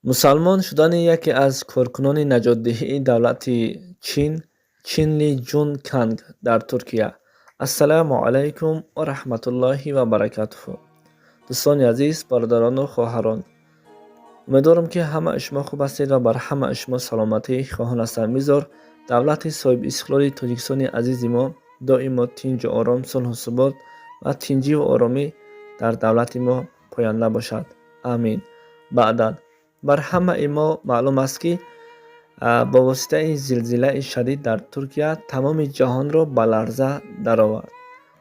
мусалмон шудани яке аз коркунони наҷотдиҳии давлати Чин, Чин Ли Ҷун Канг дар Туркия. Ассалому алайкум ва раҳматуллоҳи ва баракатуҳу. дӯстони азиз, бародарону хоҳарон, умедворам ки ҳамаи шумо хуб ҳастед ва бар ҳамаи шумо саломатии хоҳон ҳастам. Мизор давлати соҳиби истиқлоли Тоҷикистони азизи мо доимо тинҷу ором, сулҳу субот ва тинҷиву оромӣ дар давлати мо поянда бошад. Амин. баъдан бар ҳамаи мо маълум аст, ки бо воситаи зилзилаи шадид дар Туркия тамоми ҷаҳонро ба ларза даровард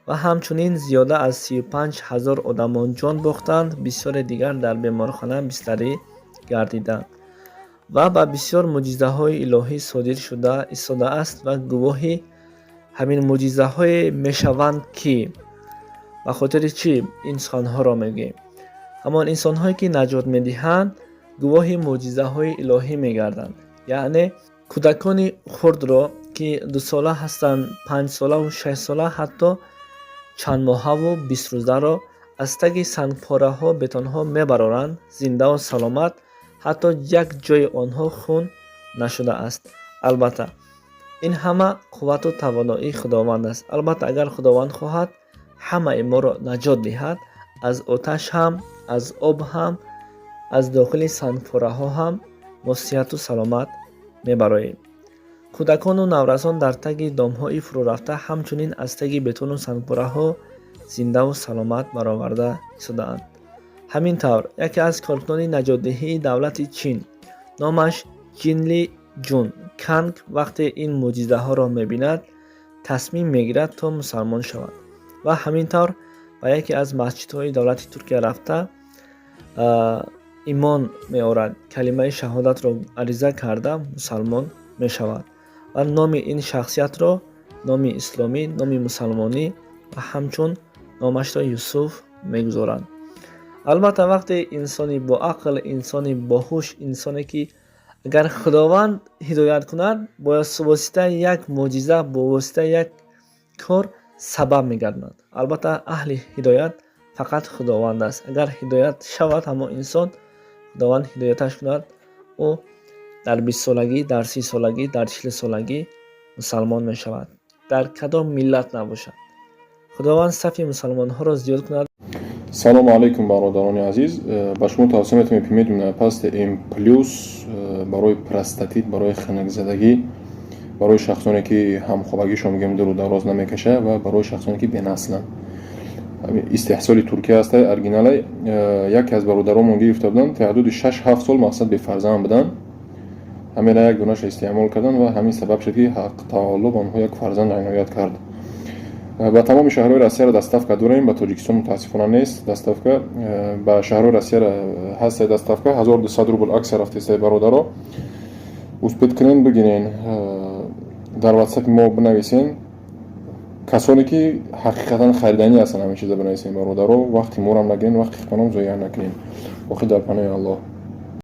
ва ҳамчунин зиёда аз 35,000 одамон ҷон бохтанд, бисёре дигар дар беморхона бистарӣ гардиданд ва ба бисёр муъҷизаҳои илоҳӣ содир шуда истодааст ва гувоҳи ҳамин муъҷизаҳое мешаванд, ки ба хотири чӣ инсонҳоро мегӯем. ҳамон инсонҳое ки наҷот медиҳанд гувоҳи муъҷизаҳои илоҳӣ мегарданд. яъне кӯдакони хурдро, ки 2 сола ҳастанд, 5 солаву 6 сола, ҳатто чандмоҳаву 20 рӯзаро аз таги сангпораҳо, бетонҳо мебароранд, зиндаву саломат, ҳатто як ҷои онҳо хун нашудааст. албатта ин ҳама қуввату тавоноии худованд аст. албатта агар худованд хоҳад ҳамаи моро наҷот диҳад, аз оташ ҳам, аз об ҳам, аз дохили сангпораҳо ҳам мо сиҳату саломат мебароем. кӯдакону наврасон дар таги домҳои фурурафта ҳамчунин аз таги бетону сангпораҳо зиндаву саломат бароварда истодаанд. ҳамин тавр яке аз коркунони наҷотдиҳии давлати Чин, номаш Чин Ли Ҷун Канг, вақте ин муъҷизаҳоро мебинад, тасмим мегирад то мусалмон шавад ва ҳамин тавр ба яке аз масҷидҳои давлати Туркия рафта имон меорад, калимаи шаҳодатро ариза карда мусалмон мешавад ва номи ин шахсиятро, номи исломӣ, номи мусалмонӣ ва ҳамчун номашро Юсуф мегузоранд. албатта вақте инсони боақл, инсони боҳуш, инсоне ки агар худованд ҳидоят кунад, бо воситаи як муъҷиза, бо воситаи як кор сабаб мегардад. албатта аҳли ҳидоят фақат худованд аст. агар ҳидоят шавад ҳамон инсон, худованд ҳидояташ кунад, ӯ дар 20 солагӣ, дар 30 солагӣ, дар 40 солагӣ мусалмон мешавад, дар кадом миллат набошад. худованд сафи мусалмонҳоро зиёд кунад. салому алайкум бародарони азиз, ба шумо тавсия метавонем ки медонем пасти М+ барои простатит, барои ханакзадагӣ, барои шахсоне ки ҳамхобагишон мегӯем дуру дароз намекаша ва барои шахсоне ки бенасланд. истеҳсоли Туркия аст. оригинале яке аз бародаромон гирифта буданд, те ҳудуди 6-7 сол мақсад бефарзанд буданд. ҳамеда як донаша истеъмол карданд ва ҳамин сабаб шуд ки ҳақ таоло ба онҳо як фарзанд иноят кард. ба тамоми шаҳрҳои Россияро доставка дорем, ба Тоҷикистон мутаассифона нест доставка. ба шаҳрҳои Россияро ҳаст доставка, 1200 рубл аксия рафтеста бародаро. успед кунен, бигирен, дар WhatsApp мо бинависен. касоне ки ҳақиқатан харидани ҳастанд ҳамин чиза бинависен бародаро, вақти морам нагирен, вақти хонам зоя накунем. охир дар паноҳи Аллоҳ.